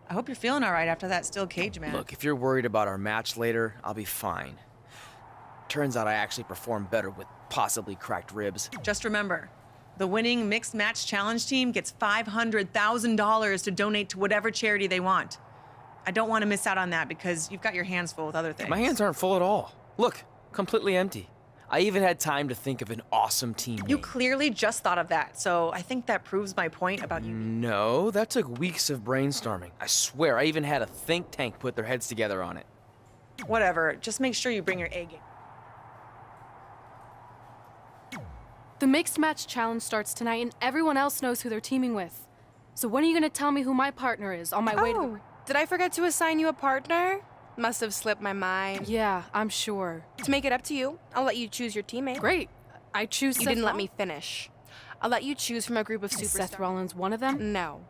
I hope you're feeling all right after that steel cage match. Look, if you're worried about our match later, I'll be fine. Turns out I actually perform better with possibly cracked ribs. Just remember, the winning mixed match challenge team gets $500,000 to donate to whatever charity they want. I don't want to miss out on that because you've got your hands full with other things. My hands aren't full at all. Look, completely empty. I even had time to think of an awesome team name. You clearly just thought of that, so I think that proves my point about you. No, that took weeks of brainstorming. I swear, I even had a think tank put their heads together on it. Whatever, just make sure you bring your A game. The mixed match challenge starts tonight and everyone else knows who they're teaming with. So when are you gonna tell me who my partner is on my way to the... Did I forget to assign you a partner? Must have slipped my mind. Yeah, I'm sure. To make it up to you, I'll let you choose your teammate. Great. I choose You didn't let me finish. I'll let you choose from a group of superstars. Seth Rollins one of them? No.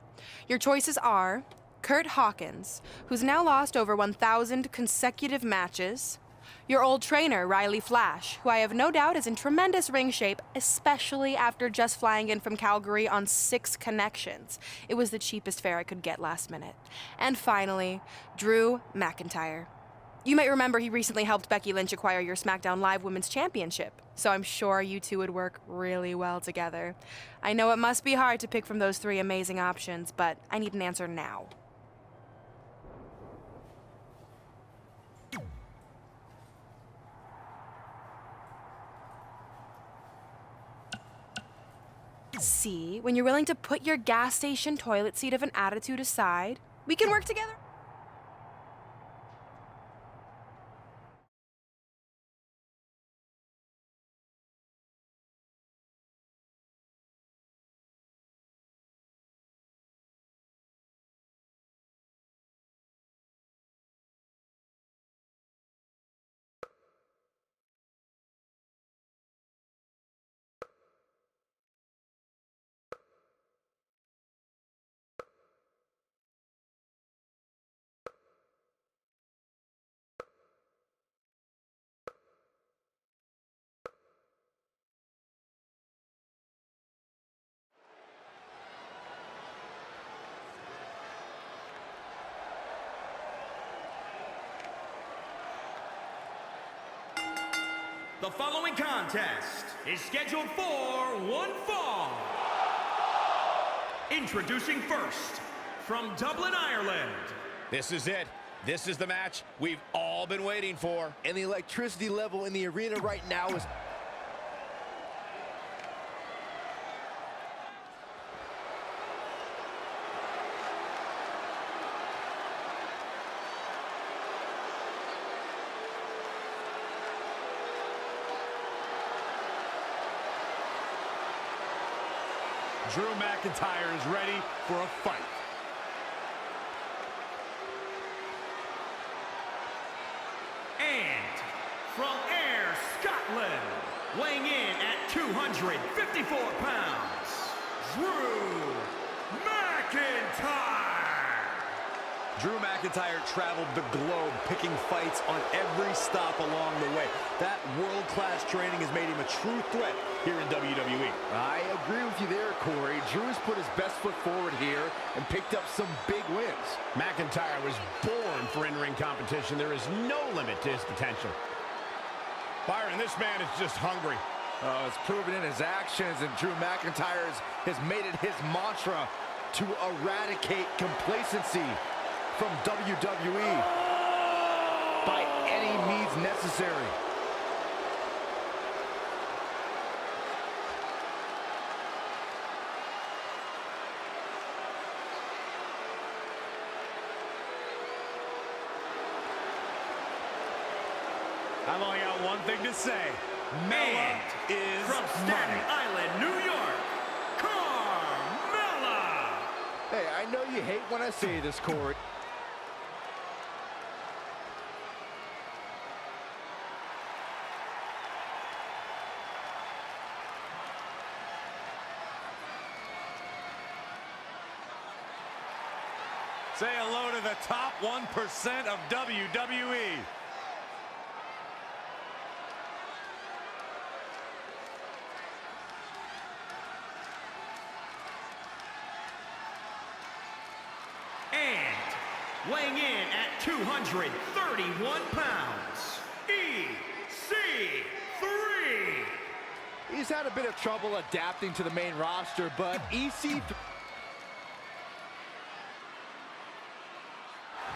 Your choices are Kurt Hawkins, who's now lost over 1,000 consecutive matches. Your old trainer, Riley Flash, who I have no doubt is in tremendous ring shape, especially after just flying in from Calgary on 6 connections. It was the cheapest fare I could get last minute. And finally, Drew McIntyre. You might remember he recently helped Becky Lynch acquire your SmackDown Live Women's Championship, so I'm sure you two would work really well together. I know it must be hard to pick from those 3 amazing options, but I need an answer now. See, when you're willing to put your gas station toilet seat of an attitude aside, we can work together. The following contest is scheduled for one fall. Introducing first, from Dublin, Ireland. This is it. This is the match we've all been waiting for. And the electricity level in the arena right now is... Drew McIntyre is ready for a fight. And from Ayr, Scotland, weighing in at 254 pounds, Drew McIntyre. Drew McIntyre traveled the globe, picking fights on every stop along the way. That world-class training has made him a true threat here in WWE. I agree with you there, Corey. Drew has put his best foot forward here and picked up some big wins. McIntyre was born for in-ring competition. There is no limit to his potential. Byron, this man is just hungry. It's proven in his actions, and Drew McIntyre has made it his mantra to eradicate complacency from WWE by any means necessary. I've only got one thing to say. Mela is from Staten Island, New York, Carmella. Hey, I know you hate when I say this, Corey. Say hello to the top 1% of WWE. And weighing in at 231 pounds, EC3. He's had a bit of trouble adapting to the main roster, but EC3...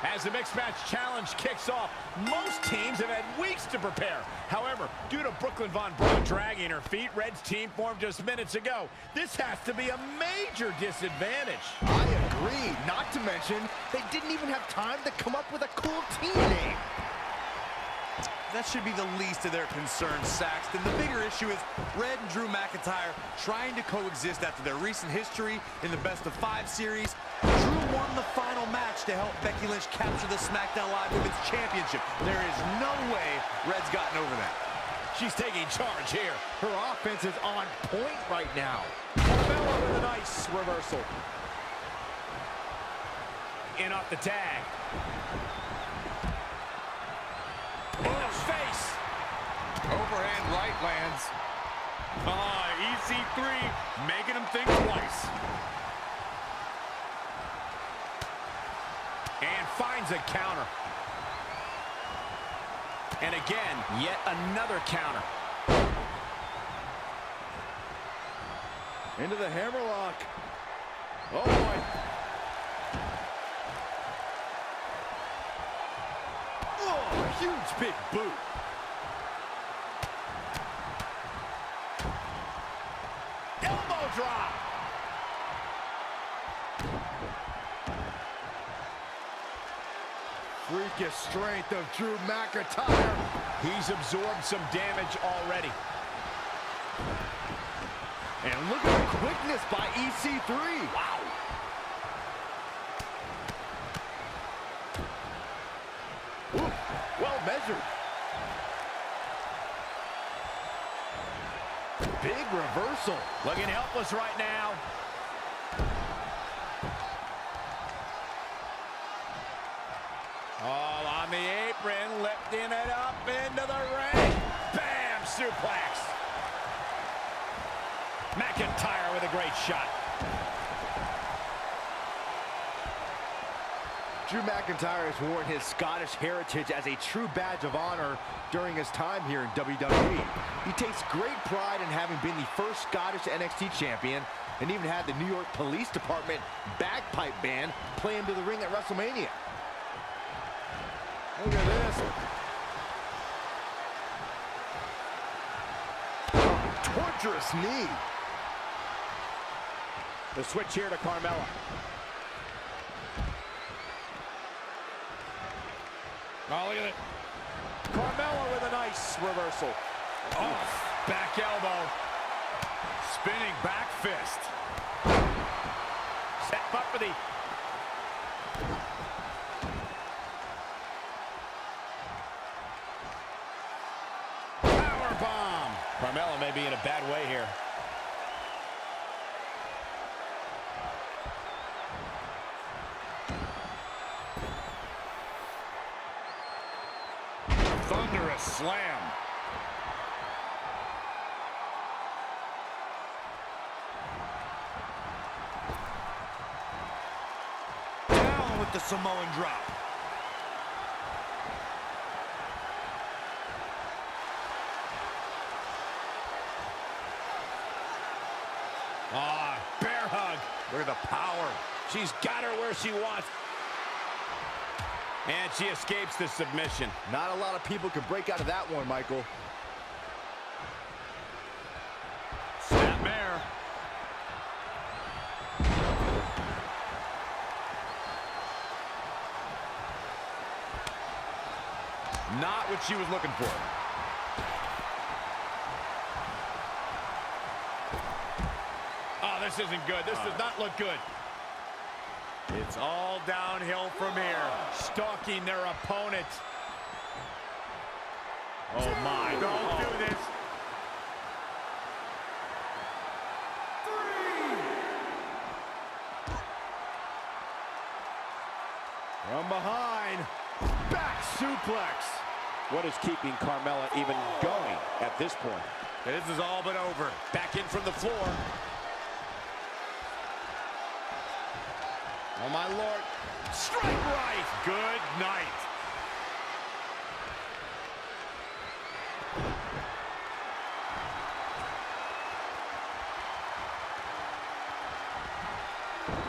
As the Mixed Match Challenge kicks off, most teams have had weeks to prepare. However, due to Brooklyn Von Braun dragging her feet, Red's team formed just minutes ago. This has to be a major disadvantage. I agree. Not to mention, they didn't even have time to come up with a cool team name. That should be the least of their concerns, Saxton. The bigger issue is Red and Drew McIntyre trying to coexist after their recent history in the best-of-5 series. Drew won the final match to help Becky Lynch capture the SmackDown Live Women's Championship. There is no way Red's gotten over that. She's taking charge here. Her offense is on point right now. Carmella with a nice reversal. In off the tag. In the face. Overhand right lands. EC3 making him think twice. And finds a counter. And again, yet another counter. Into the hammerlock. Oh, boy. Oh, a huge big boot. Elbow drop. Freakish strength of Drew McIntyre. He's absorbed some damage already. And look at the quickness by EC3. Wow. Ooh, well measured. Big reversal. Looking helpless right now. All on the apron, lifting it up into the ring. Bam! Suplex. McIntyre with a great shot. Drew McIntyre has worn his Scottish heritage as a true badge of honor during his time here in WWE. He takes great pride in having been the first Scottish NXT champion and even had the New York Police Department bagpipe band play him to the ring at WrestleMania. Look at this. Torturous knee. The switch here to Carmella. Oh, look at it. Carmella with a nice reversal. Oh, back elbow. Spinning back fist. Set up for the... Powerbomb. Carmella may be in a bad way here. Thunderous slam. Down with the Samoan drop. Bear hug. Look at the power. She's got her where she wants. And she escapes the submission. Not a lot of people could break out of that one, Michael. Snapmare. Not what she was looking for. Oh, this isn't good. This does not look good. It's all downhill from here. Stalking their opponent. Oh, my. Don't do this. From behind. Back suplex. What is keeping Carmella even going at this point? This is all but over. Back in from the floor. Oh, my Lord. Strike right. Good night.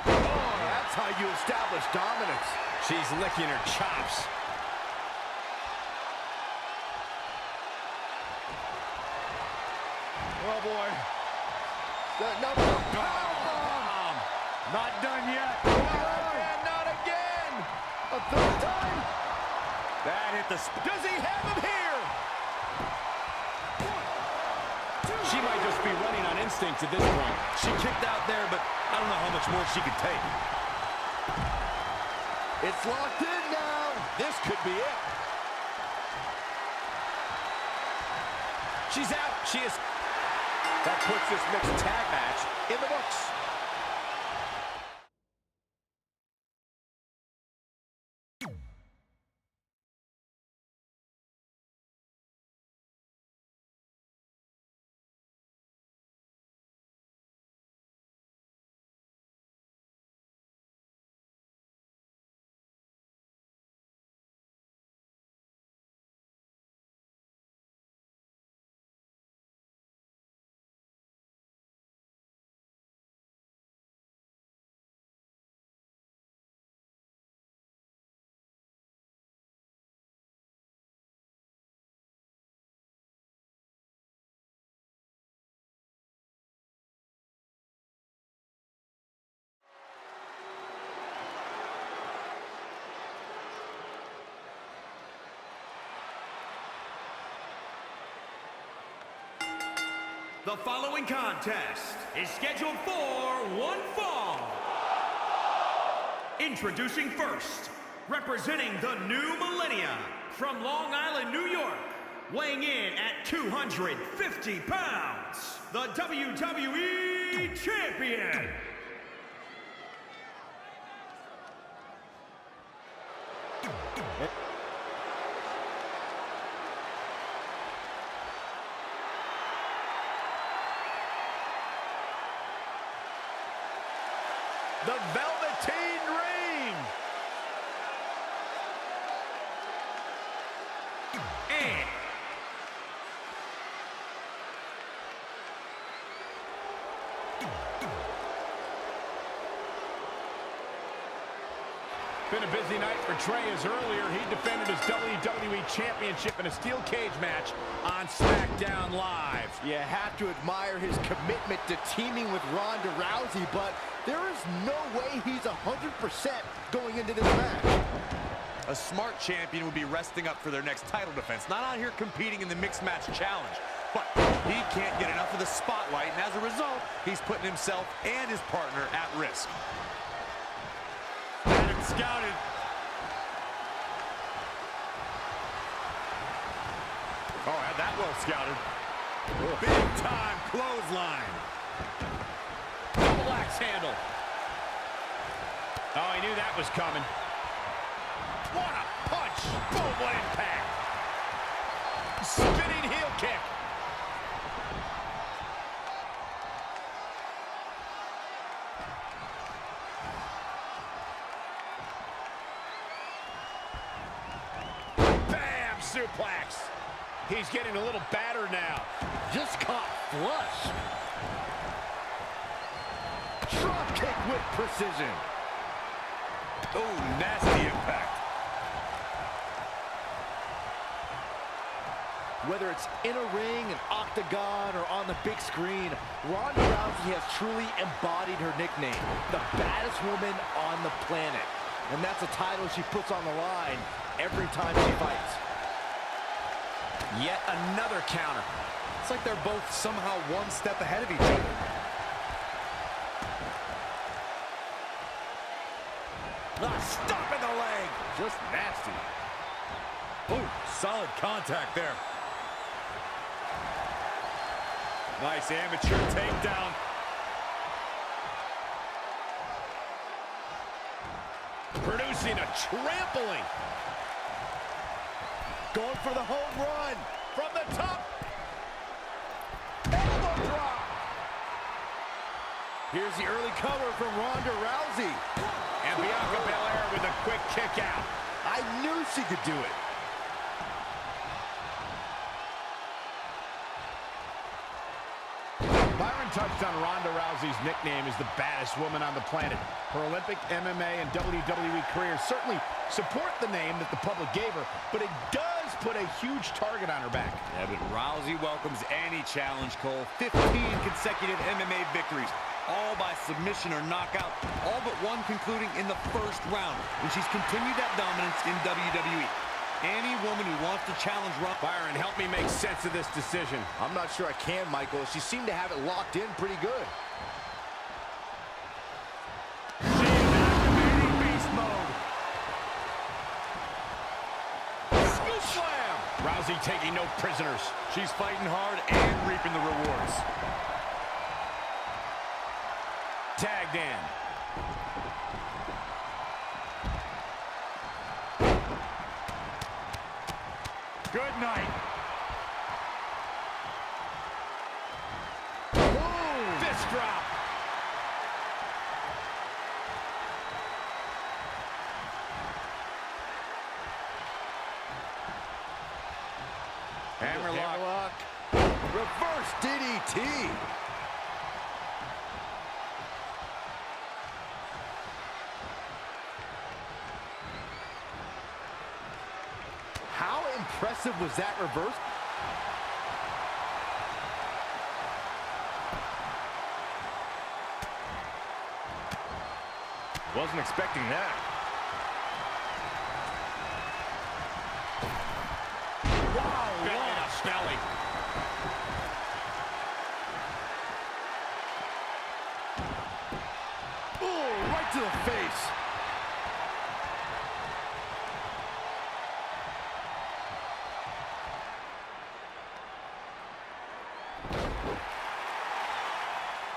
Oh, that's how you establish dominance. She's licking her chops. Oh, boy. Powerbomb. Not done yet. Not again. A third time. That hit the Does he have him here? She might just be running on instinct at this point. She kicked out there, but I don't know how much more she could take. It's locked in now. This could be it. She's out. She is. That puts this mixed tag match in the books. The following contest is scheduled for one fall. Introducing first, representing the new millennia, from Long Island, New York, weighing in at 250 pounds, the WWE Champion. The Velveteen Ring. And been a busy night for Trey, as earlier he defended his WWE Championship in a steel cage match on SmackDown Live. You have to admire his commitment to teaming with Ronda Rousey, but there is no way he's 100% going into this match. A smart champion would be resting up for their next title defense, not out here competing in the mixed match challenge. But he can't get enough of the spotlight, and as a result, he's putting himself and his partner at risk. Had it scouted. Oh, had that well scouted. Big time clothesline. Double axe handle. Oh, he knew that was coming. What a punch! Boom, what impact! Spinning heel kick. Bam! Suplex. He's getting a little battered now. Just caught flush. Drop kick with precision. Oh, nasty impact. Whether it's in a ring, an octagon, or on the big screen, Ronda Rousey has truly embodied her nickname, the baddest woman on the planet. And that's a title she puts on the line every time she fights. Yet another counter. It's like they're both somehow one step ahead of each other. Stop in the leg. Just nasty. Oh, solid contact there. Nice amateur takedown. Producing a trampling. Going for the home run. From the top. Elbow drop. Here's the early cover from Ronda Rousey. And Bianca Belair with a quick kick out. I knew she could do it. Byron touched on Ronda Rousey's nickname as the baddest woman on the planet. Her Olympic, MMA, and WWE careers certainly support the name that the public gave her, but it does put a huge target on her back. Yeah, but Rousey welcomes any challenge, Cole. 15 consecutive MMA victories, all by submission or knockout, all but one concluding in the first round. And she's continued that dominance in WWE. Any woman who wants to challenge Byron, help me make sense of this decision. I'm not sure I can, Michael. She seemed to have it locked in pretty good. She is activating beast mode. Scoop slam. Rousey taking no prisoners. She's fighting hard and reaping the rewards. Tagged in. Good night. Boom! Fist drop. Hammerlock. Reverse DDT. How impressive was that reverse? Wasn't expecting that. Wow, Belly to belly. Ooh, right to the face.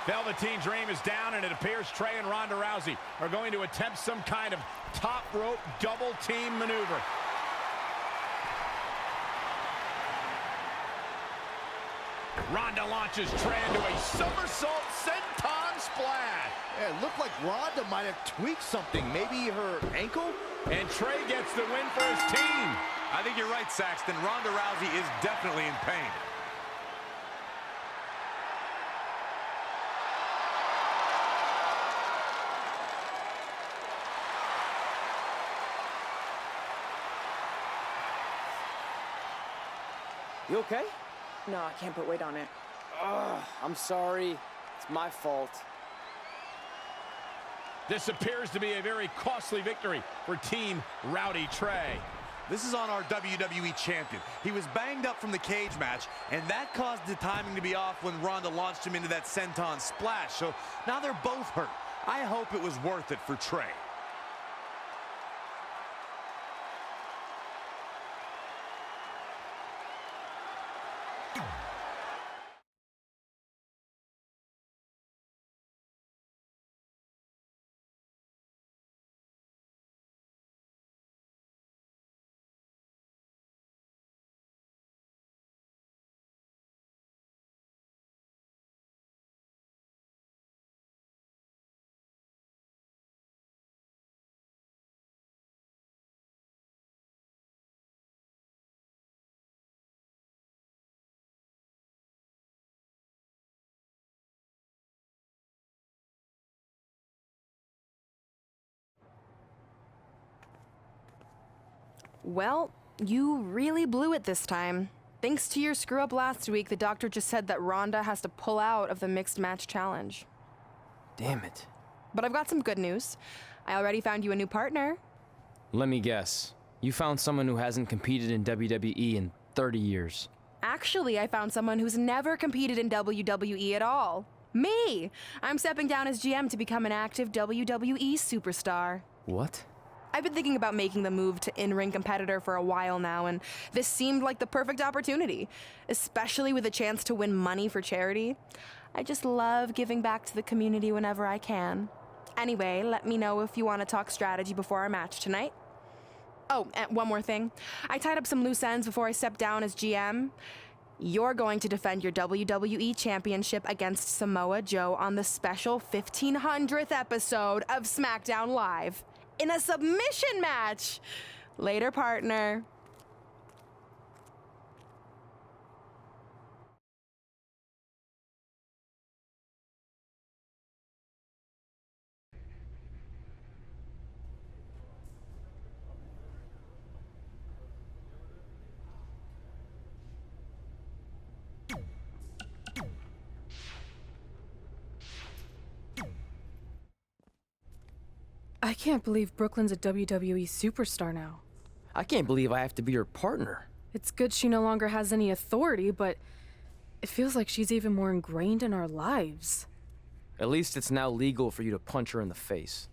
Velveteen Dream is down, and it appears Trey and Ronda Rousey are going to attempt some kind of top rope double team maneuver. Ronda launches Trey into a somersault senton splash. Yeah, it looked like Ronda might have tweaked something. Maybe her ankle? And Trey gets the win for his team. I think you're right, Saxton. Ronda Rousey is definitely in pain. You okay? No, I can't put weight on it. Ugh, I'm sorry. It's my fault. This appears to be a very costly victory for Team Rowdy Trey. This is on our WWE champion. He was banged up from the cage match, and that caused the timing to be off when Ronda launched him into that senton splash. So now they're both hurt. I hope it was worth it for Trey. Well, you really blew it this time. Thanks to your screw-up last week, the doctor just said that Ronda has to pull out of the mixed match challenge. Damn it. But I've got some good news. I already found you a new partner. Let me guess. You found someone who hasn't competed in WWE in 30 years. Actually, I found someone who's never competed in WWE at all. Me! I'm stepping down as GM to become an active WWE superstar. What? I've been thinking about making the move to in-ring competitor for a while now, and this seemed like the perfect opportunity, especially with a chance to win money for charity. I just love giving back to the community whenever I can. Anyway, let me know if you want to talk strategy before our match tonight. Oh, and one more thing. I tied up some loose ends before I stepped down as GM. You're going to defend your WWE Championship against Samoa Joe on the special 1500th episode of SmackDown Live in a submission match. Later, partner. I can't believe Brooklyn's a WWE superstar now. I can't believe I have to be her partner. It's good she no longer has any authority, but it feels like she's even more ingrained in our lives. At least it's now legal for you to punch her in the face.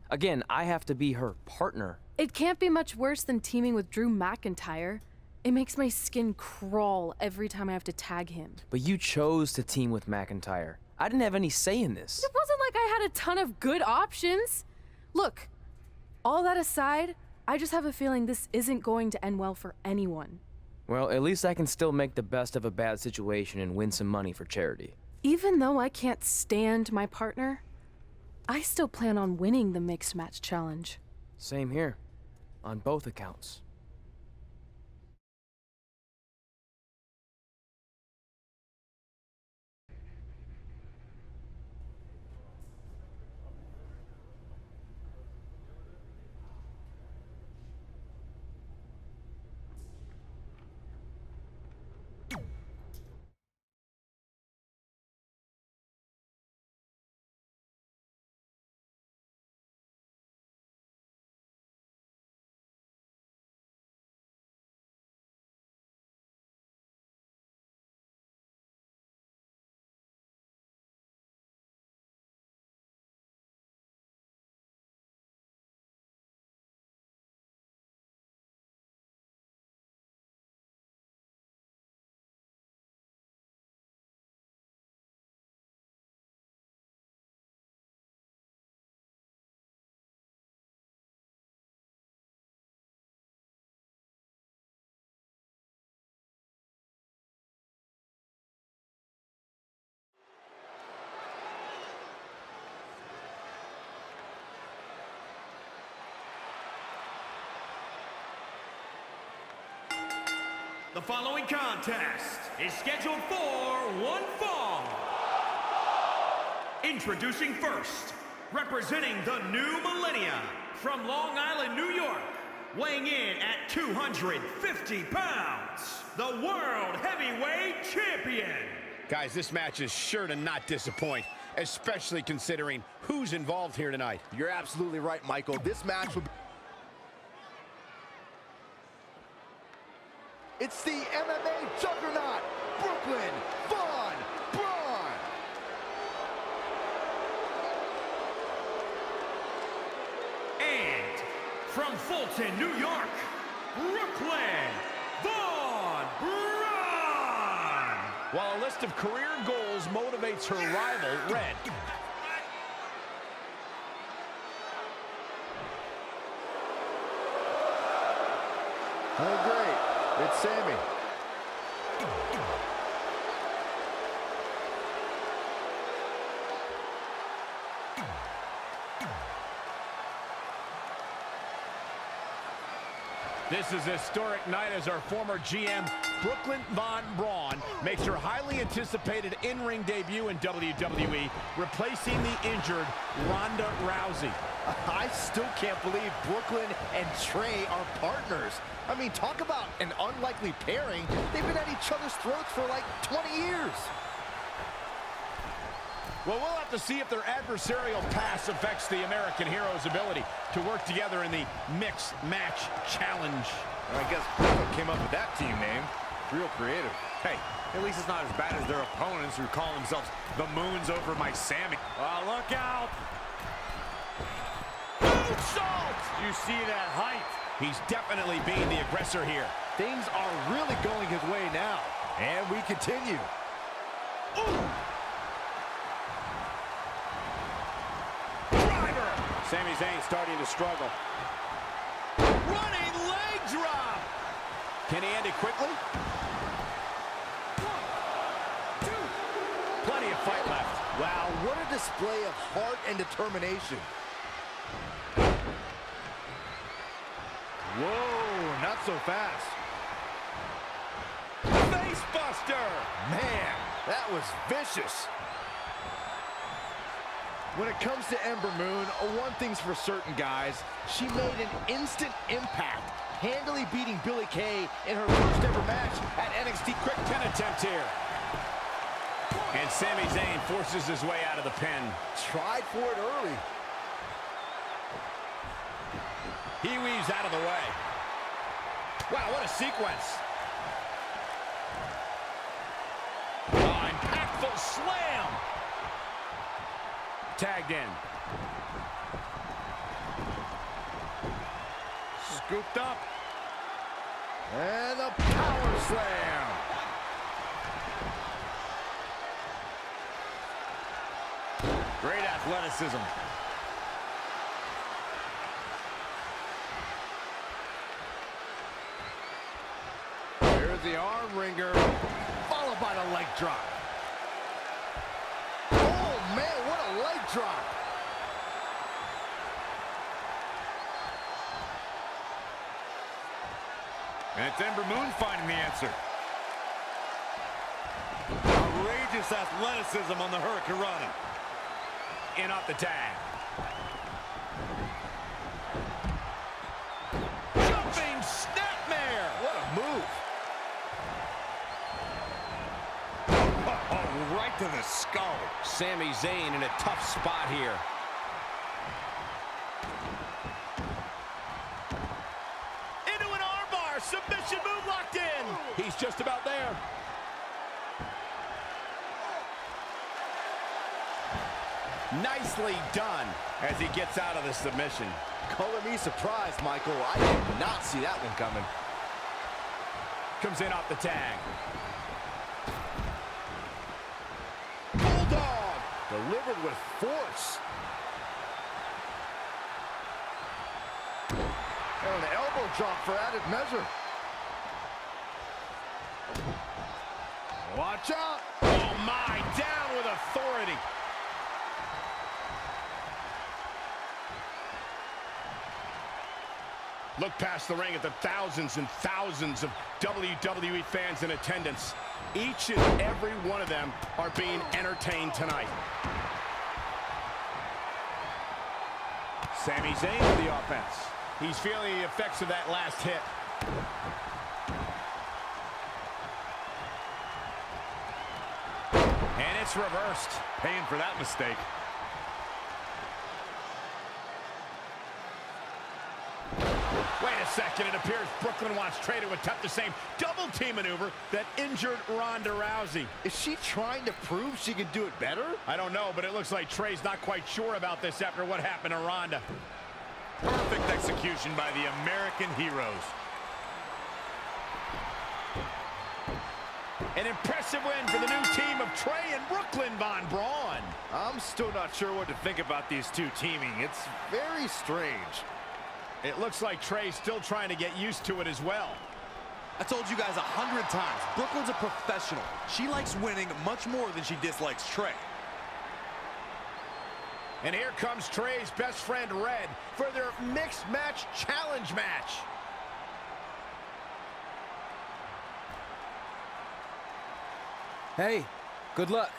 Again, I have to be her partner. It can't be much worse than teaming with Drew McIntyre. It makes my skin crawl every time I have to tag him. But you chose to team with McIntyre. I didn't have any say in this. It wasn't like I had a ton of good options. Look, all that aside, I just have a feeling this isn't going to end well for anyone. Well, at least I can still make the best of a bad situation and win some money for charity. Even though I can't stand my partner, I still plan on winning the Mixed Match Challenge. Same here, on both accounts. The following contest is scheduled for one fall. Introducing first, representing the new millennia from Long Island, New York, weighing in at 250 pounds, the World Heavyweight Champion. Guys, this match is sure to not disappoint, especially considering who's involved here tonight. You're absolutely right, Michael. This match will be... It's the MMA juggernaut, Brooklyn Von Braun. And from Fulton, New York, Brooklyn Von Braun. While a list of career goals motivates her rival, Red. Oh, great. It's Sammy. This is a historic night as our former GM, Brooklyn Von Braun, makes her highly anticipated in-ring debut in WWE, replacing the injured Ronda Rousey. I still can't believe Brooklyn and Trey are partners. I mean, talk about an unlikely pairing. They've been at each other's throats for like 20 years. Well, we'll have to see if their adversarial pass affects the American Hero's ability to work together in the Mixed Match Challenge. I guess Brooklyn came up with that team name. Real creative. Hey, at least it's not as bad as their opponents who call themselves the Moons over my Sammy. Look out! Moonsault! You see that height? He's definitely being the aggressor here. Things are really going his way now. And we continue. Ooh! Sami Zayn starting to struggle. Running leg drop! Can he end it quickly? fight left. Wow, what a display of heart and determination. Whoa, not so fast. Face buster. Man, that was vicious. When it comes to Ember Moon, one thing's for certain, guys. She made an instant impact, handily beating Billie Kay in her first ever match at NXT. Quick pin attempt here. And Sami Zayn forces his way out of the pin. Tried for it early. He weaves out of the way. Wow, what a sequence. Oh, impactful slam. Tagged in. Scooped up. And a power slam. Great athleticism. Here's the arm wringer, followed by the leg drop. Oh, man, what a leg drop. And it's Ember Moon finding the answer. Outrageous athleticism on the Hurricanrana. In off the tag. Jumping snapmare. What a move. Oh, right to the skull. Sami Zayn in a tough spot here. Into an armbar. Submission move locked in. He's just about there. Nicely done as he gets out of the submission. Color me surprised, Michael. I did not see that one coming. Comes in off the tag. Bulldog delivered with force. And an elbow drop for added measure. Watch out. Oh my, down with authority. Look past the ring at the thousands and thousands of WWE fans in attendance. Each and every one of them are being entertained tonight. Sami Zayn with the offense. He's feeling the effects of that last hit. And it's reversed. Paying for that mistake. Wait a second, it appears Brooklyn wants Trey to attempt the same double team maneuver that injured Ronda Rousey. Is she trying to prove she can do it better? I don't know, but it looks like Trey's not quite sure about this after what happened to Ronda. Perfect execution by the American heroes. An impressive win for the new team of Trey and Brooklyn Von Braun. I'm still not sure what to think about these two teaming. It's very strange. It looks like Trey's still trying to get used to it as well. I told you guys 100 times, Brooklyn's a professional. She likes winning much more than she dislikes Trey. And here comes Trey's best friend, Red, for their mixed match challenge match. Hey, good luck.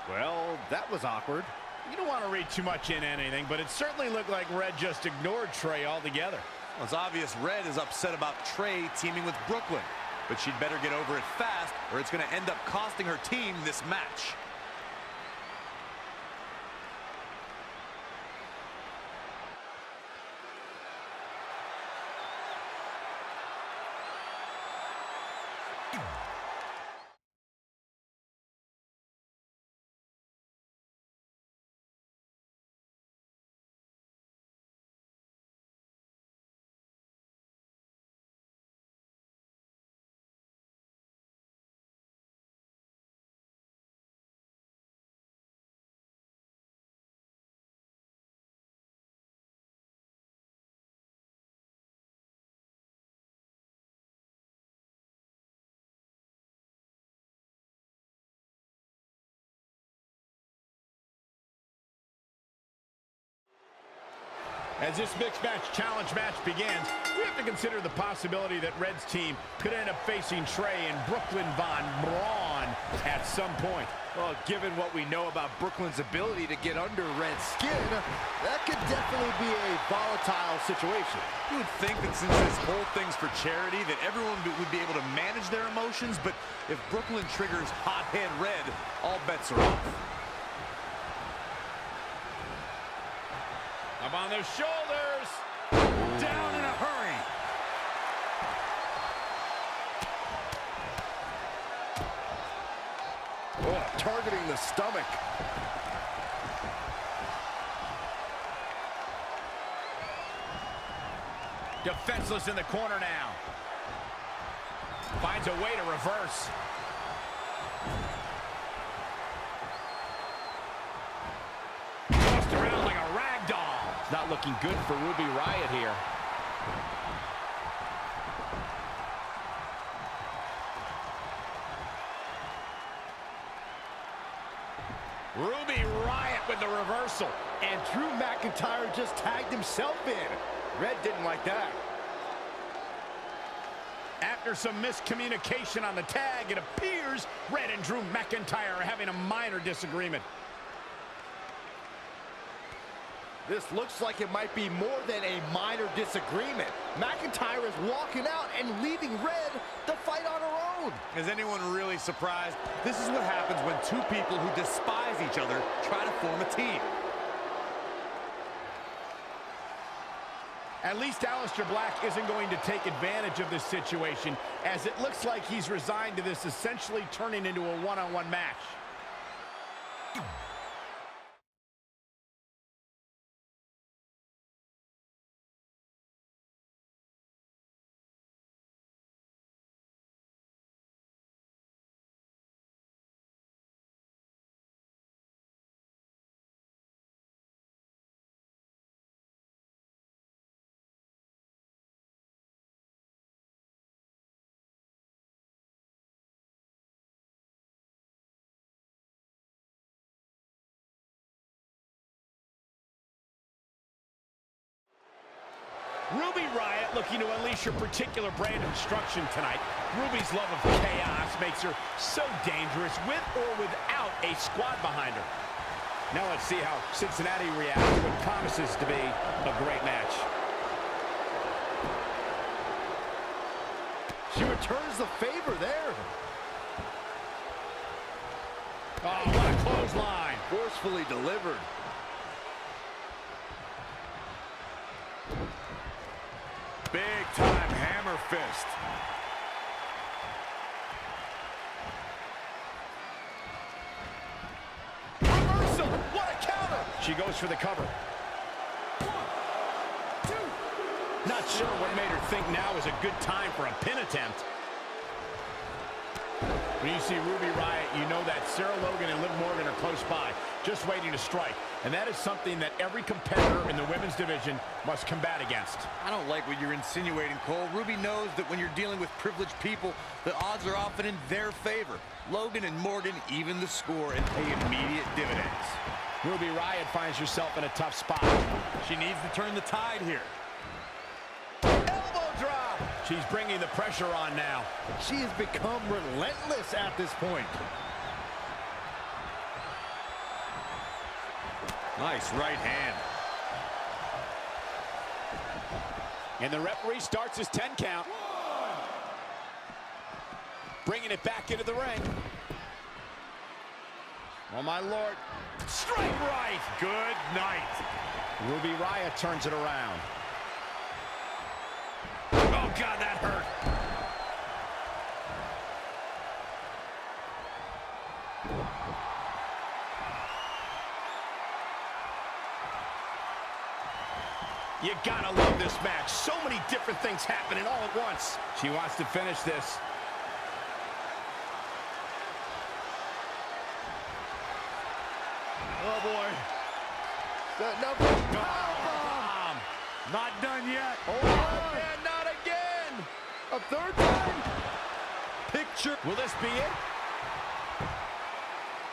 Well, that was awkward. You don't want to read too much into anything, but it certainly looked like Red just ignored Trey altogether. Well, it's obvious Red is upset about Trey teaming with Brooklyn, but she'd better get over it fast or it's going to end up costing her team this match. As this mixed match challenge match begins, we have to consider the possibility that Red's team could end up facing Trey and Brooklyn Von Braun at some point. Well, given what we know about Brooklyn's ability to get under Red's skin, that could definitely be a volatile situation. You would think that since this whole thing's for charity, that everyone would be able to manage their emotions, but if Brooklyn triggers hothead Red, all bets are off. Up on their shoulders. Down in a hurry. Oh, targeting the stomach. Defenseless in the corner now. Finds a way to reverse. Tossed around like a rag doll. It's not looking good for Ruby Riott here. Ruby Riott with the reversal. And Drew McIntyre just tagged himself in. Red didn't like that. After some miscommunication on the tag, it appears Red and Drew McIntyre are having a minor disagreement. This looks like it might be more than a minor disagreement. McIntyre is walking out and leaving Red to fight on her own. Is anyone really surprised? This is what happens when two people who despise each other try to form a team. At least Aleister Black isn't going to take advantage of this situation, as it looks like he's resigned to this essentially turning into a one-on-one match. Ruby Riott looking to unleash her particular brand of destruction tonight. Ruby's love of chaos makes her so dangerous with or without a squad behind her. Now let's see how Cincinnati reacts to what promises to be a great match. She returns the favor there. Oh, what a clothesline. Forcefully delivered. Big time hammer fist. Reversal, what a counter. She goes for the cover. 1, 2. Not sure what made her think now is a good time for a pin attempt. When you see Ruby Riott, you know that Sarah Logan and Liv Morgan are close by, just waiting to strike. And that is something that every competitor in the women's division must combat against. I don't like what you're insinuating, Cole. Ruby knows that when you're dealing with privileged people, the odds are often in their favor. Logan and Morgan even the score and pay immediate dividends. Ruby Riott finds herself in a tough spot. She needs to turn the tide here. Elbow drop. She's bringing the pressure on now. She has become relentless at this point. Nice right hand. And the referee starts his 10 count. Bringing it back into the ring. Oh, my Lord. Strike right. Good night. Ruby Riott turns it around. Oh, God, that hurt. You gotta love this match. So many different things happening all at once. She wants to finish this. Oh, boy. That number. Powerbomb. Not done yet. Oh, and not again. A third time. Picture. Will this be it?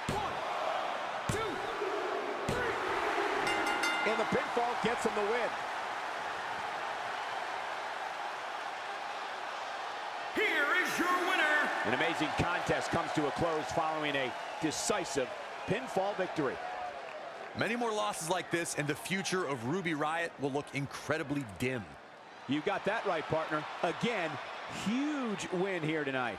1, 2, 3. And the pinfall gets him the win. An amazing contest comes to a close following a decisive pinfall victory. Many more losses like this, and the future of Ruby Riott will look incredibly dim. You got that right, partner. Again, huge win here tonight.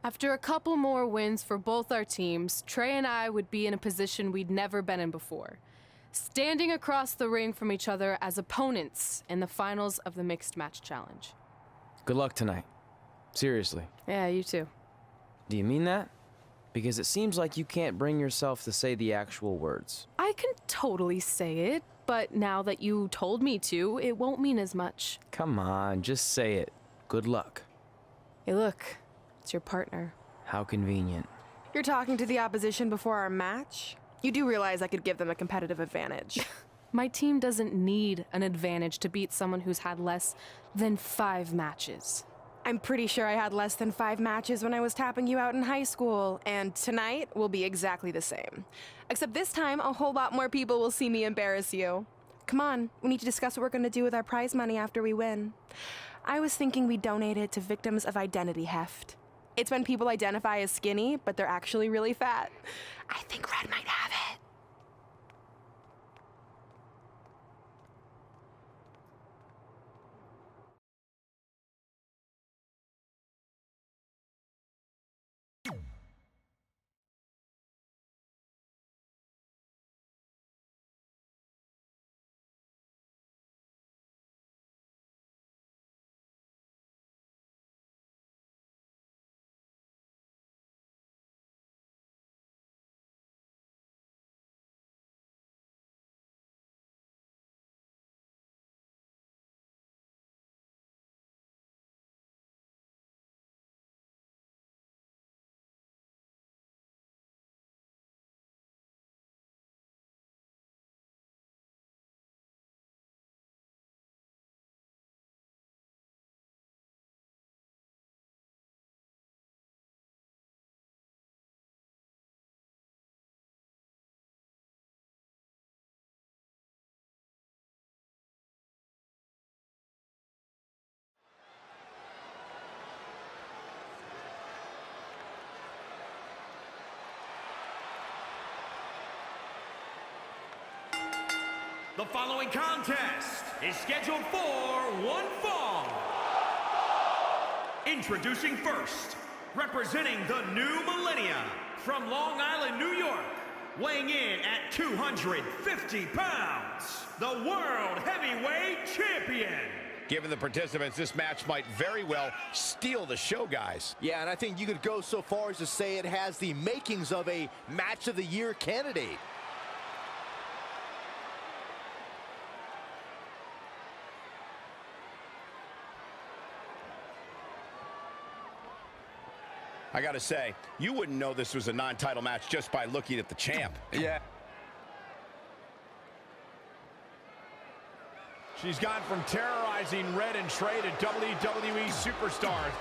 After a couple more wins for both our teams, Trey and I would be in a position we'd never been in before, standing across the ring from each other as opponents in the finals of the Mixed Match Challenge. Good luck tonight. Seriously. Yeah, you too. Do you mean that? Because it seems like you can't bring yourself to say the actual words. I can totally say it, but now that you told me to, it won't mean as much. Come on, just say it. Good luck. Hey, look, it's your partner. How convenient. You're talking to the opposition before our match? You do realize I could give them a competitive advantage. My team doesn't need an advantage to beat someone who's had less than 5 matches. I'm pretty sure I had less than 5 matches when I was tapping you out in high school, and tonight will be exactly the same. Except this time, a whole lot more people will see me embarrass you. Come on, we need to discuss what we're going to do with our prize money after we win. I was thinking we donate it to victims of identity heft. It's when people identify as skinny, but they're actually really fat. I think Red might have it. The following contest is scheduled for one fall. Introducing first, representing the new millennia from Long Island, New York, weighing in at 250 pounds, the World Heavyweight Champion. Given the participants, this match might very well steal the show, guys. Yeah, and I think you could go so far as to say it has the makings of a Match of the Year candidate. I gotta say, you wouldn't know this was a non-title match just by looking at the champ. Yeah. She's gone from terrorizing Red and Trey to WWE superstars.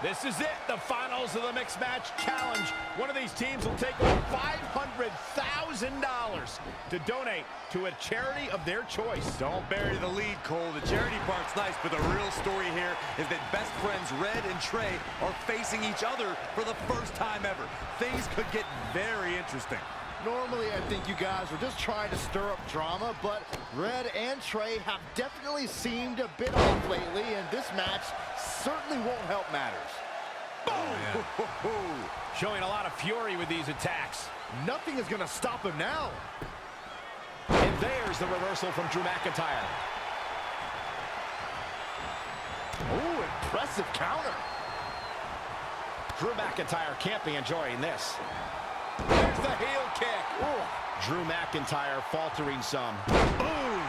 This is it, the finals of the Mixed Match Challenge. One of these teams will take over $500,000 to donate to a charity of their choice. Don't bury the lead, Cole. The charity part's nice, but the real story here is that best friends Red and Trey are facing each other for the first time ever. Things could get very interesting. Normally, I think you guys were just trying to stir up drama, but Red and Trey have definitely seemed a bit off lately, and this match certainly won't help matters. Boom! Showing a lot of fury with these attacks. Nothing is going to stop him now. And there's the reversal from Drew McIntyre. Oh, impressive counter. Drew McIntyre can't be enjoying this. There's the heel kick. Ooh. Drew McIntyre faltering some. Boom!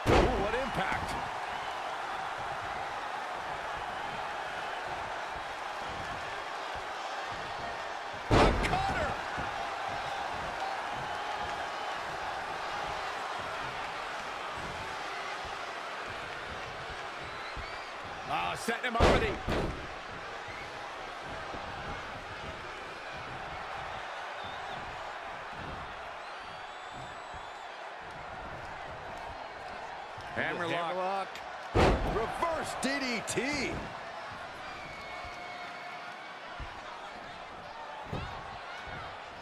Ooh, what impact. A cutter! Oh, setting him already. Hammerlock. Reverse DDT.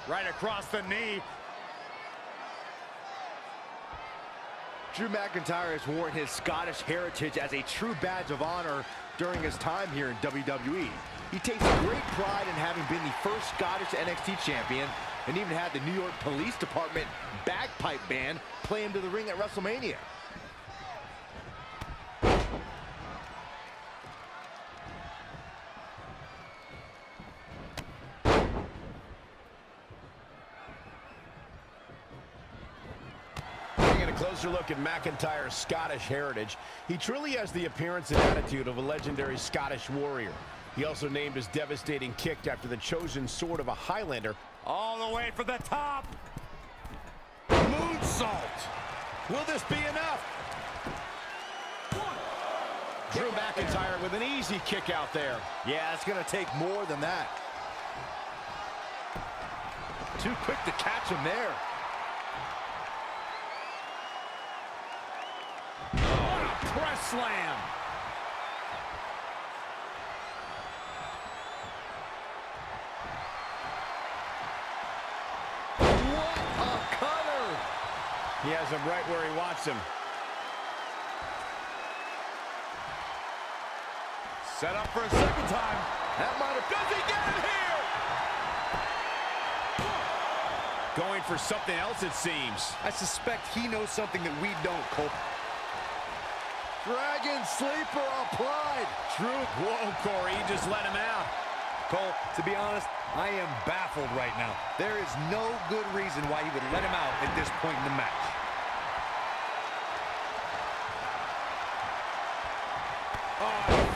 Right across the knee. Drew McIntyre has worn his Scottish heritage as a true badge of honor during his time here in WWE. He takes great pride in having been the first Scottish NXT champion and even had the New York Police Department bagpipe band play him to the ring at WrestleMania. Closer look at McIntyre's Scottish heritage. He truly has the appearance and attitude of a legendary Scottish warrior. He also named his devastating kick after the chosen sword of a Highlander. All the way for the top. Moonsault. Will this be enough? Drew McIntyre with an easy kick out there. Yeah, it's going to take more than that. Too quick to catch him there. Press slam. What a cutter! He has him right where he wants him. Set up for a second time. That might have... Does he get it here? Going for something else, it seems. I suspect he knows something that we don't, Cole. Dragon sleeper applied. Truth. Whoa, Corey, you just let him out. Cole, to be honest, I am baffled right now. There is no good reason why he would let him out at this point in the match. Oh,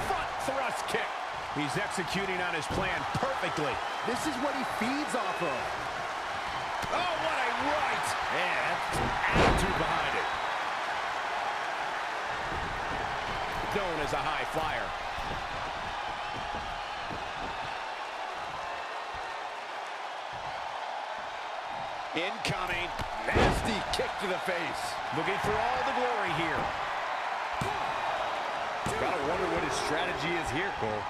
front thrust kick. He's executing on his plan perfectly. This is what he feeds off of. Oh, what a right. Man, that's some attitude behind it. Known as a high flyer. Incoming. Nasty kick to the face. Looking for all the glory here. Gotta wonder what his strategy is here, Cole.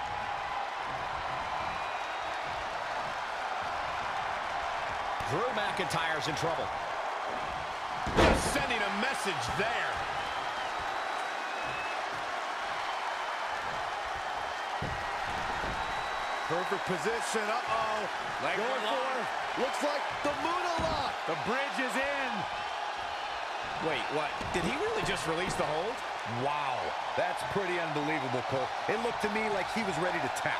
Drew McIntyre's in trouble. Just sending a message there. Perfect position. Uh-oh. Going for, looks like the Moonalock. The bridge is in. Wait, what? Did he really just release the hold? Wow. That's pretty unbelievable, Cole. It looked to me like he was ready to tap.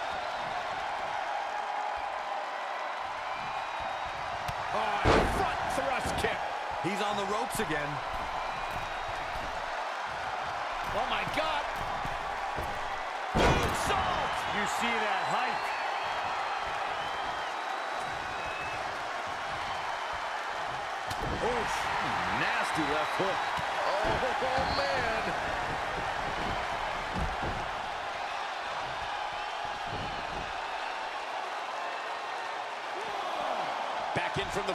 Oh, front thrust kick. He's on the ropes again. Oh, my God. Moonsault. You see that height. Oh, nasty left hook. Oh, man.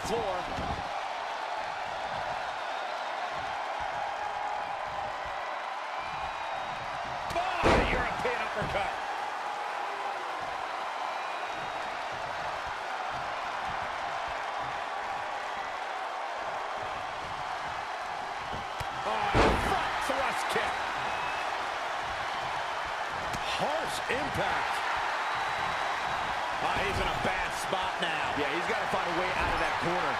floor. Oh, European uppercut. Front thrust kick. Harsh impact. He's in a bad spot now. Yeah, he's got to find a way out of that corner.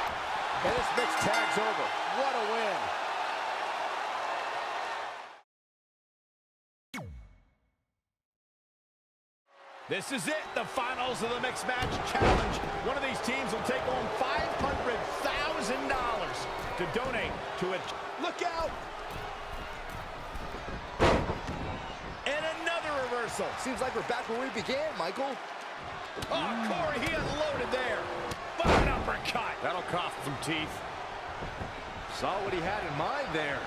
And this mixed tag's over. What a win. This is it, the finals of the Mixed Match Challenge. One of these teams will take home $500,000 to donate to it. Look out! And another reversal. Seems like we're back where we began, Michael. Oh, Corey, he unloaded there. But an uppercut. That'll cost some teeth. Saw what he had in mind there.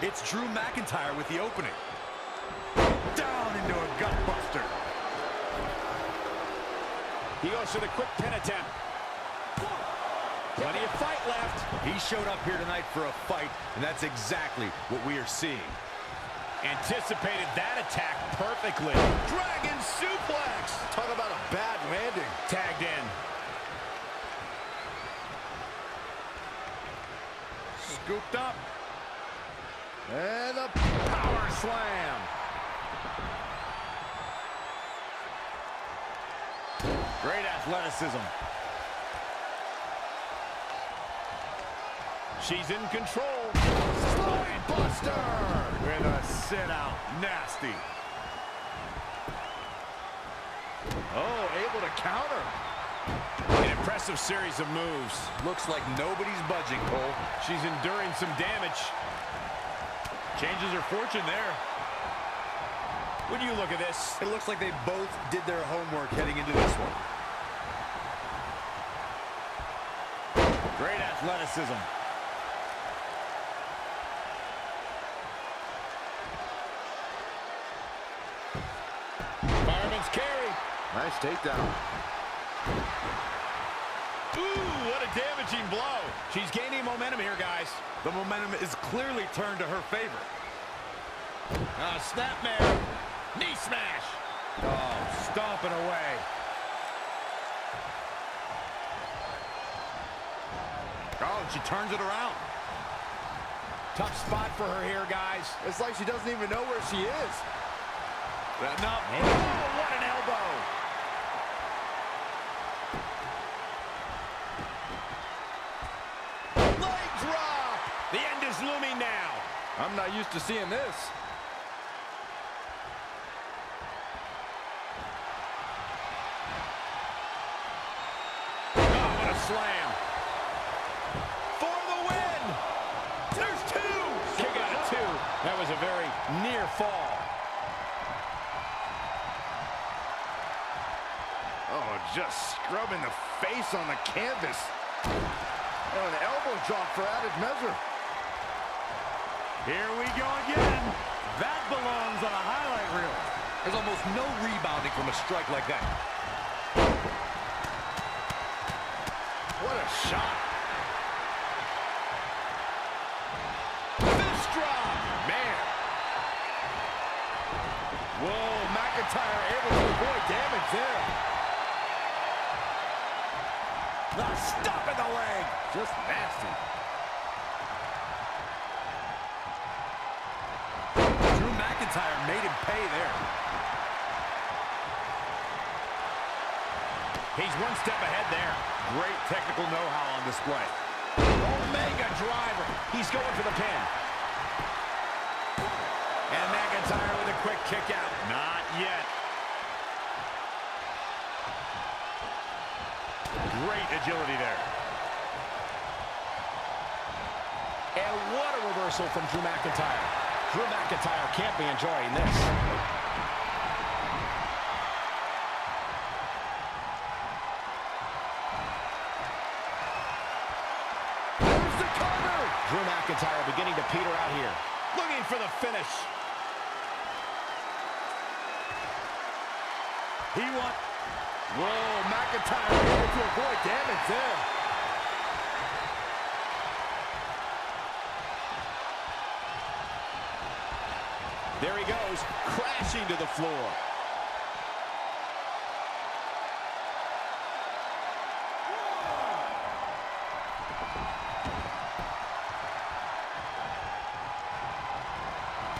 It's Drew McIntyre with the opening. Down into a gut buster. He goes for the quick pin attempt. Plenty of fight left. He showed up here tonight for a fight, and that's exactly what we are seeing. Anticipated that attack perfectly. Dragon suplex. Talk about a bad landing. Tagged in. Scooped up. And a power slam. Great athleticism. She's in control. Spine buster. With a sit-out. Nasty. Oh, able to counter. An impressive series of moves. Looks like nobody's budging, Cole. She's enduring some damage. Changes her fortune there. When you look at this, It looks like they both did their homework heading into this one. Great athleticism. fireman's carry. Nice takedown. Ooh, what a damaging blow. She's gaining momentum here, guys. The momentum is clearly turned to her favor. Snapmare. Knee smash. Oh, stomping away. Oh, and she turns it around. Tough spot for her here, guys. It's like she doesn't even know where she is. No. Oh, what an elbow. Leg drop. The end is looming now. I'm not used to seeing this. Oh, what a slam. For the win. There's two. Kick out of two. That was a very near fall. Oh, just scrubbing the face on the canvas. Oh, an elbow drop for added measure. Here we go again. That belongs on a highlight reel. There's almost no rebounding from a strike like that. What a shot. Fist drop. Man. Whoa, McIntyre able to avoid damage there. The stop in the leg. Just nasty. Drew McIntyre made him pay there. He's one step ahead there. Great technical know-how on display. Omega driver. He's going for the pin. And McIntyre with a quick kick out. Not yet. Great agility there. And what a reversal from Drew McIntyre. Drew McIntyre can't be enjoying this. There's the cover. Drew McIntyre beginning to peter out here. Looking for the finish. He won. Whoa, McIntyre able to avoid damage there. There he goes, crashing to the floor.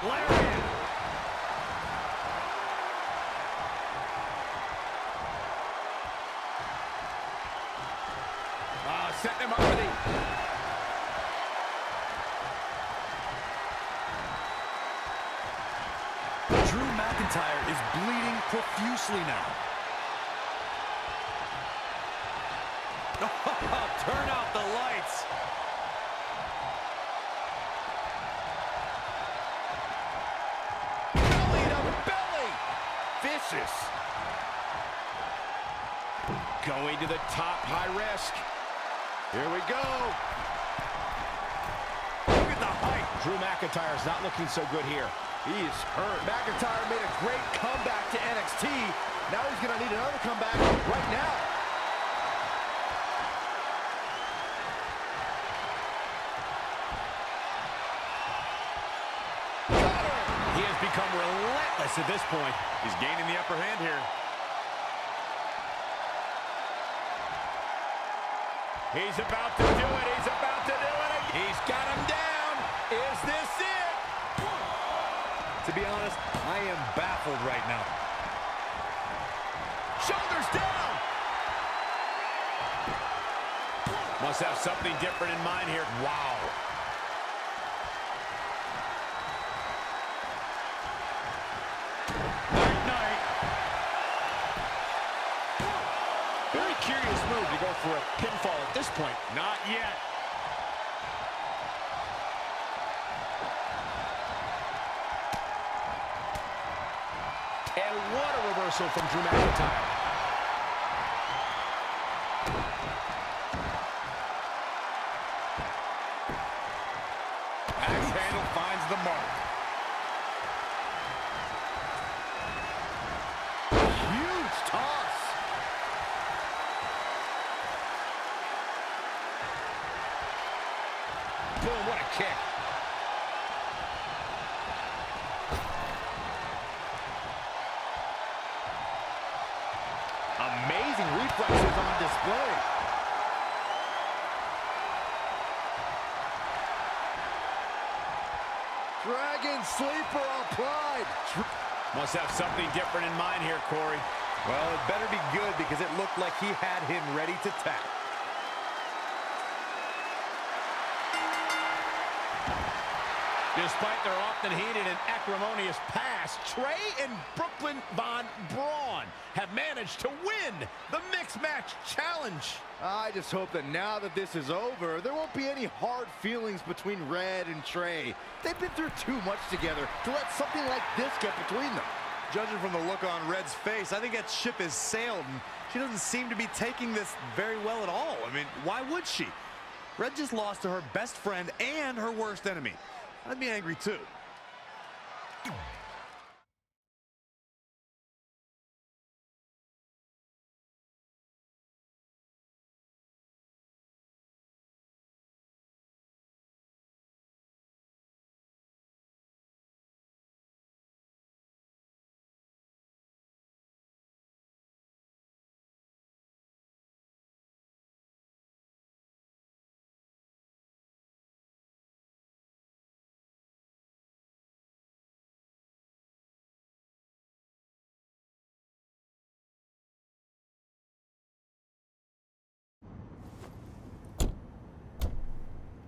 Lariat. Setting him up for the... Drew McIntyre is bleeding profusely now. Turn out the lights. Belly to belly! Vicious. Going to the top, high risk. Here we go. Look at the height. Drew McIntyre's not looking so good here. He is hurt. McIntyre made a great comeback to NXT. Now he's going to need another comeback right now. He has become relentless at this point. He's gaining the upper hand here. He's about to do it. He's about to do it. He's got him down. Is this it? To be honest, I am baffled right now. Shoulders down. Must have something different in mind here. Wow. Night. Very curious move to go for a pinfall at this point. Not yet. And what a reversal from Drew McIntyre. Axe handle finds the mark. Huge toss. Boom, what a kick. Amazing reflexes on display. Dragon sleeper applied. Must have something different in mind here, Corey. Well, it better be good because it looked like he had him ready to tap. Despite their often heated and acrimonious past, Trey and Brooklyn Von Braun have managed to win the Mixed Match Challenge. I just hope that now that this is over, there won't be any hard feelings between Red and Trey. They've been through too much together to let something like this get between them. Judging from the look on Red's face, I think that ship has sailed, and she doesn't seem to be taking this very well at all. I mean, why would she? Red just lost to her best friend and her worst enemy. I'd be angry too.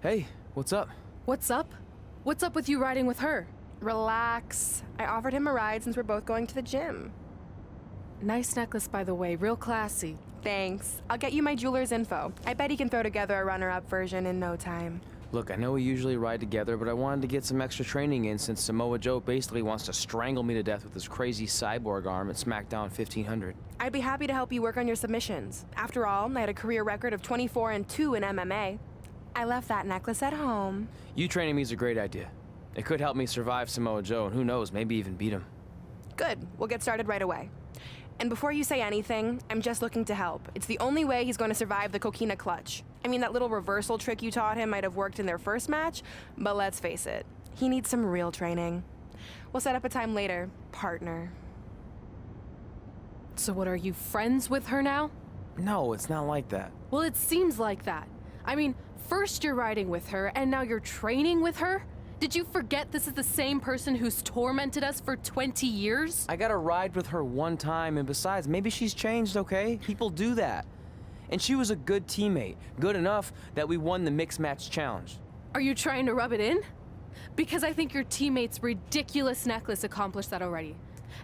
Hey, what's up? What's up? What's up with you riding with her? Relax. I offered him a ride since we're both going to the gym. Nice necklace, by the way. Real classy. Thanks. I'll get you my jeweler's info. I bet he can throw together a runner-up version in no time. Look, I know we usually ride together, but I wanted to get some extra training in since Samoa Joe basically wants to strangle me to death with his crazy cyborg arm at SmackDown 1500. I'd be happy to help you work on your submissions. After all, I had a career record of 24-2 in MMA. I left that necklace at home. You training me is a great idea. It could help me survive Samoa Joe, and who knows, maybe even beat him. Good. We'll get started right away. And before you say anything, I'm just looking to help. It's the only way he's going to survive the coquina clutch. I mean, that little reversal trick you taught him might have worked in their first match, but let's face it, he needs some real training. We'll set up a time later, partner. So what, are you friends with her now? No, it's not like that. Well, it seems like that. I mean, first you're riding with her, and now you're training with her? Did you forget this is the same person who's tormented us for 20 years? I got to ride with her one time, and besides, maybe she's changed, okay? People do that. And she was a good teammate, good enough that we won the mixed match challenge. Are you trying to rub it in? Because I think your teammate's ridiculous necklace accomplished that already.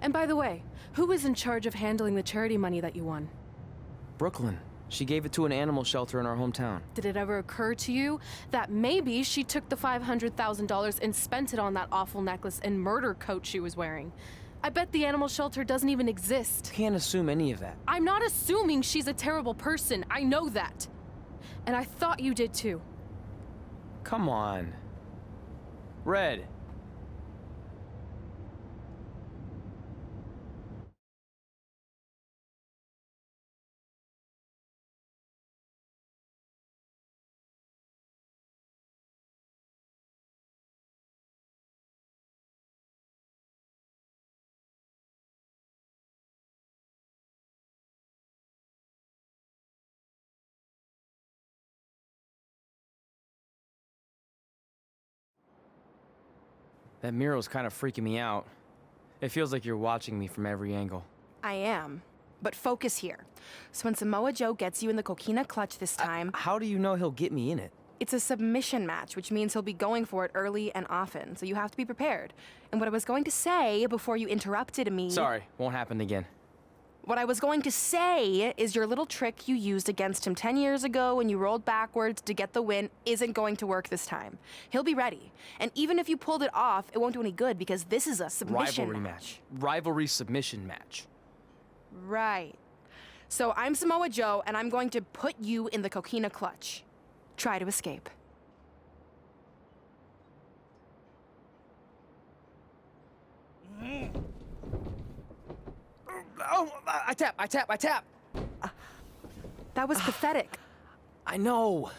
And by the way, who was in charge of handling the charity money that you won? Brooklyn. She gave it to an animal shelter in our hometown. Did it ever occur to you that maybe she took the $500,000 and spent it on that awful necklace and murder coat she was wearing? I bet the animal shelter doesn't even exist. Can't assume any of that. I'm not assuming she's a terrible person. I know that. And I thought you did too. Come on. Red. That mural's kind of freaking me out. It feels like you're watching me from every angle. I am. But focus here. So when Samoa Joe gets you in the coquina clutch this time, How do you know he'll get me in it? it's a submission match, which means he'll be going for it early and often. So you have to be prepared. And what I was going to say before you interrupted me... Sorry, won't happen again. What I was going to say is your little trick you used against him 10 years ago when you rolled backwards to get the win isn't going to work this time. He'll be ready. And even if you pulled it off, it won't do any good because this is a submission Rivalry match. Rivalry submission match. Right. So I'm Samoa Joe, and I'm going to put you in the coquina clutch. Try to escape. Oh, I tap. That was pathetic. I know.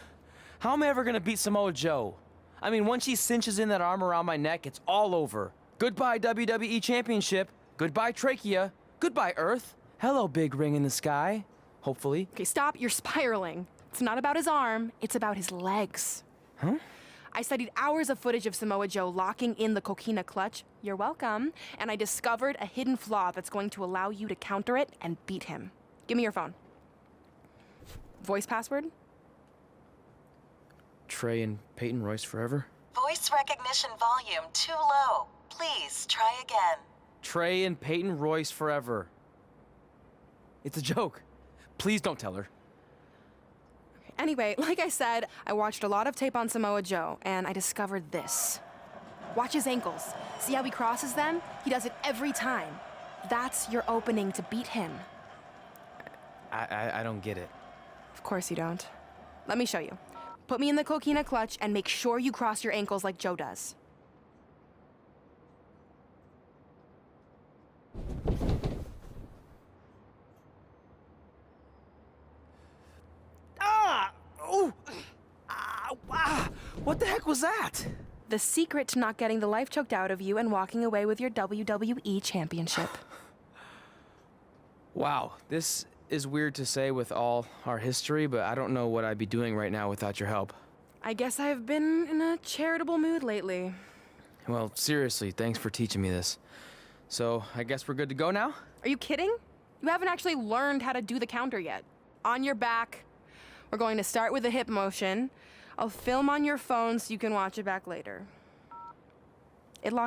How am I ever gonna beat Samoa Joe? I mean, once she cinches in that arm around my neck, it's all over. Goodbye, WWE Championship. Goodbye, Trachea. Goodbye, Earth. Hello, big ring in the sky. Hopefully. Okay, stop. You're spiraling. It's not about his arm. It's about his legs. Huh? I studied hours of footage of Samoa Joe locking in the coquina clutch. You're welcome. And I discovered a hidden flaw that's going to allow you to counter it and beat him. Give me your phone. Voice password? Trey and Peyton Royce forever? Voice recognition volume too low. Please try again. Trey and Peyton Royce forever. It's a joke. Please don't tell her. Anyway, like I said, I watched a lot of tape on Samoa Joe, and I discovered this. Watch his ankles. See how he crosses them? He does it every time. That's your opening to beat him. I don't get it. Of course you don't. Let me show you. Put me in the coquina clutch and make sure you cross your ankles like Joe does. What the heck was that? The secret to not getting the life choked out of you and walking away with your WWE Championship. Wow, this is weird to say with all our history, but I don't know what I'd be doing right now without your help. I guess I've been in a charitable mood lately. Well, seriously, thanks for teaching me this. So, I guess we're good to go now? Are you kidding? You haven't actually learned how to do the counter yet. On your back. We're going to start with a hip motion. I'll film on your phone so you can watch it back later. It locks